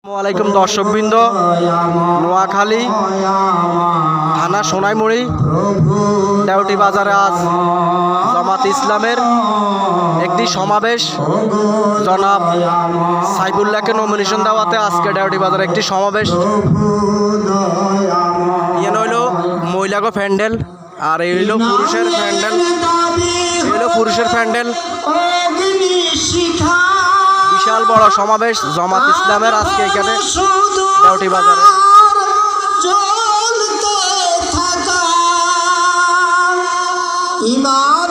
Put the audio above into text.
আসসালামাইকুম দর্শকবৃন্দ, নোয়াখালী থানা সোনাইমুড়ি দেওটি বাজারে আজ জামাত ইসলামের একটি সমাবেশ। জনাব সাইফুল্লাহকে নমিনেশন দেওয়াতে আজকে দেওটি বাজারে একটি সমাবেশ। ইয়ে হইল মহিলাগো প্যান্ডেল, আর এই হইল পুরুষের প্যান্ডেল। এই হইল পুরুষের প্যান্ডেল। বিশাল বড় সমাবেশ জামাত ইসলামের আজকে এখানে দেওটি বাজারে। ইমান